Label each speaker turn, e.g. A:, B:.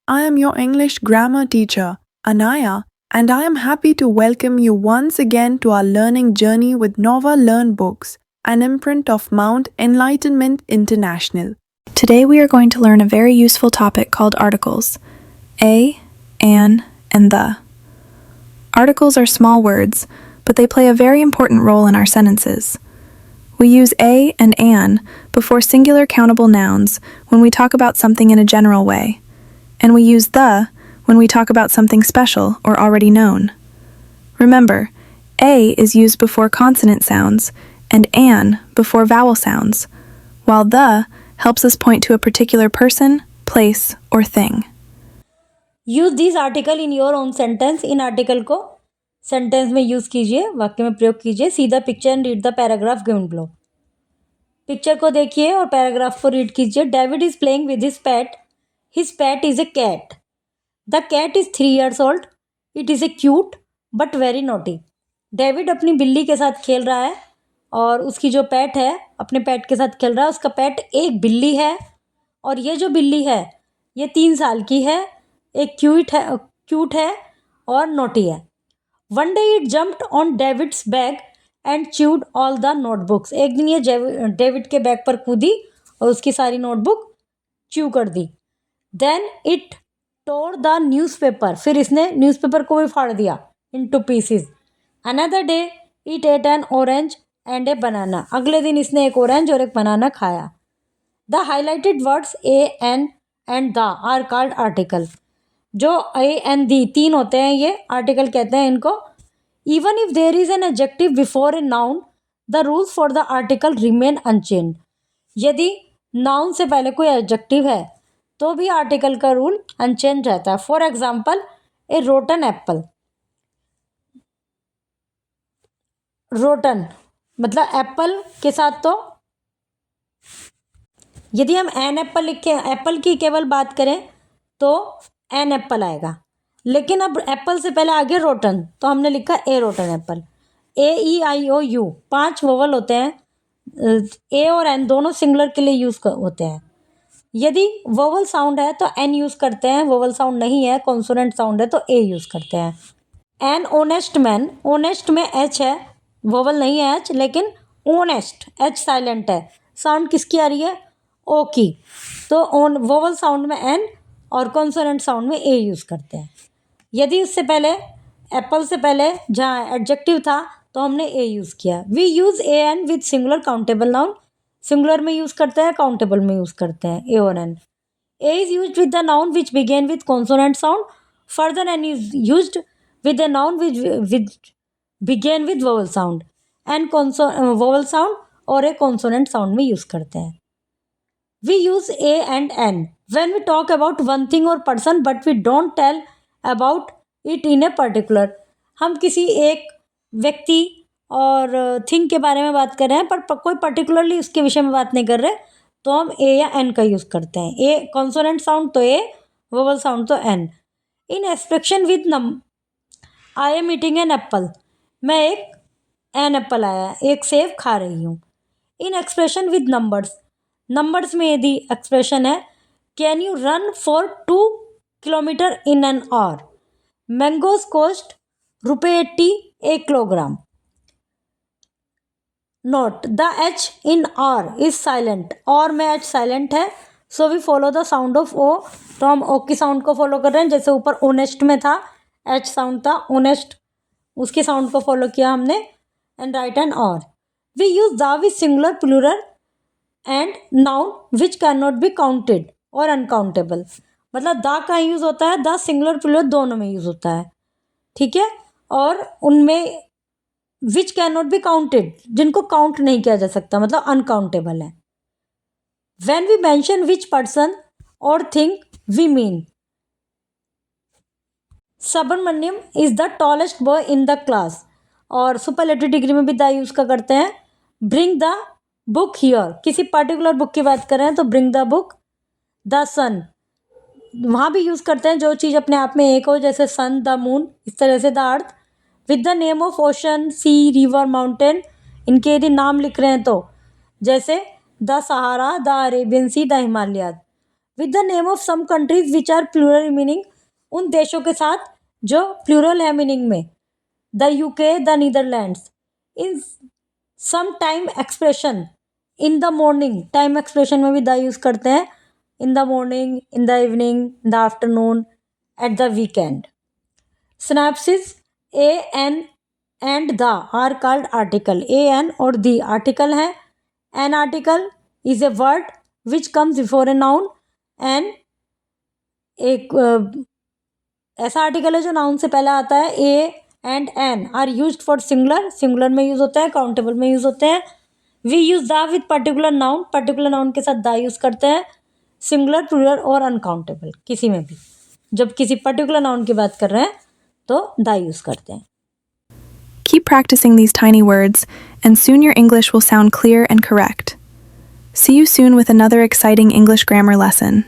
A: I am your English grammar teacher, Anaya, and I am happy to welcome you once again to our learning journey with Nova Learn Books, an imprint of Mount Enlightenment International.
B: Today we are going to learn a very useful topic called articles. A, an, and the. Articles are small words, but they play a very important role in our sentences. We use a and an before singular countable nouns when we talk about something in a general way, and we use the when we talk about something special or already known. Remember, a is used before consonant sounds and an before vowel sounds, while the helps us point to a particular person, place, or thing.
C: Use this article in your own sentence. इन article को sentence में use कीजिए, वाक्य में प्रयोग कीजिए. See the picture and read the paragraph given below. Picture को देखिए और पैराग्राफ को रीड कीजिए. David is playing with his pet. His pet is a cat. The cat is 3 years old. It is a cute but very naughty. David अपनी बिल्ली के साथ खेल रहा है और उसकी जो पैट है अपने पैट के साथ खेल रहा है. उसका पैट एक बिल्ली है और ये जो बिल्ली है ये 3 साल की है, एक क्यूट है और नोटी है. One day it jumped on David's bag and chewed all the notebooks. एक दिन ये डेविड के बैग पर कूदी और उसकी सारी नोटबुक च्यू कर दी. Then it tore the newspaper. फिर इसने न्यूज़पेपर को भी फाड़ दिया into pieces. Another day it ate an orange and a banana. अगले दिन इसने एक ऑरेंज और एक बनाना खाया. The highlighted words a an and the are called article. जो ए एन दी 3 होते हैं ये आर्टिकल कहते हैं इनको. Even if there is an adjective before a noun the rules for the article remain unchange. यदि नाउन से पहले कोई एडजेक्टिव है तो भी आर्टिकल का रूल अनचेंज रहता है. For example A rotten Apple. Rotten मतलब एप्पल के साथ तो यदि हम एन एप्पल लिखें, एप्पल की केवल बात करें तो एन एप्पल आएगा. लेकिन अब एप्पल से पहले आगे रोटन तो हमने लिखा a rotten apple. A E I O U 5 vowel होते हैं. ए और एन दोनों सिंगुलर के लिए यूज़ होते हैं. यदि वोवल साउंड है तो एन यूज़ करते हैं, वोवल साउंड नहीं है, कॉन्सोनेंट साउंड है तो ए यूज़ करते हैं. An honest man. ओनेस्ट में एच है, वोवल नहीं है एच, लेकिन ओनेस्ट एच साइलेंट है. साउंड किसकी आ रही है? ओ की. तो वोवल साउंड में एन और कॉन्सोनेंट साउंड में ए यूज़ करते हैं. यदि उससे पहले एप्पल से पहले जहाँ एडजेक्टिव था तो हमने ए यूज़ किया. We use a an with singular countable noun. Singular में यूज़ करते हैं, काउंटेबल में यूज़ करते हैं ए और an. A is used with the noun which begin with consonant sound. Further an is used with the noun which begin with vowel sound. An vowel sound और a consonant sound में use करते हैं. We use a and n when we talk about one thing or person but we don't tell about it in a particular. हम किसी एक व्यक्ति और thing के बारे में बात कर रहे हैं पर कोई पर्टिकुलरली उसके विषय में बात नहीं कर रहे तो हम ए या एन का यूज़ करते हैं. ए कॉन्सोनेंट साउंड तो ए, वोवल साउंड तो an. In expression with I am eating an apple. मैं एक एन एप्पल आया, एक सेब खा रही हूँ. In expression with numbers. Numbers में यदि एक्सप्रेशन है can you run for 2 kilometers in an hour. Mangoes cost ₹80 1 kilogram. Note the H in hour is silent. और में एच साइलेंट है so we follow the sound of O. तो हम ओ की sound को फॉलो कर रहे हैं. जैसे ऊपर ओनेस्ट में था एच साउंड था, ओनेस्ट उसकी साउंड को फॉलो किया हमने एंड राइट एन और. We use the with singular plural and noun which can not be counted और अनकाउंटेबल. मतलब द का यूज़ होता है, द सिंगुलर प्लूरल दोनों में यूज़ होता है. ठीक है. और उनमें which can not be counted जिनको काउंट नहीं किया जा सकता मतलब अनकाउंटेबल है. When we mention which person और thing we mean Subramaniam is the tallest boy in the class. और सुपरलेटिव डिग्री में भी द यूज़ का करते हैं. Bring the book here. किसी पर्टिकुलर बुक की बात कर रहे हैं तो bring the book. The sun वहाँ भी यूज़ करते हैं जो चीज़ अपने आप में एक हो, जैसे सन, द मून, इस तरह से the earth. With the name of ocean, sea, river, mountain. इनके यदि नाम लिख रहे हैं तो जैसे the Sahara, the Arabian sea, the Himalayas. With the name of some countries which are plural meaning, उन देशों के साथ जो प्लूरल है मीनिंग में, the UK, the Netherlands. In some time expression in the morning, time expression में भी the use करते हैं. In the morning, in the evening, in the afternoon, at the weekend. Synapses a, n and the are called article. A, n और the article है. An article is a word which comes before a noun. and एक ऐसा article है जो noun से पहले आता है. A and n are used for singular. Singular में यूज़ होते हैं, काउंटेबल में यूज़ होते हैं. We use the with particular noun. Particular noun के साथ द यूज़ करते हैं. सिंगुलर, प्लूरल और अनकाउंटेबल किसी में भी. जब किसी पर्टिकुलर नाउन की बात कर रहे हैं तो द यूज़ करते हैं.
B: Keep practicing these tiny words, and soon your English will sound clear and correct. See you soon with another exciting English grammar lesson.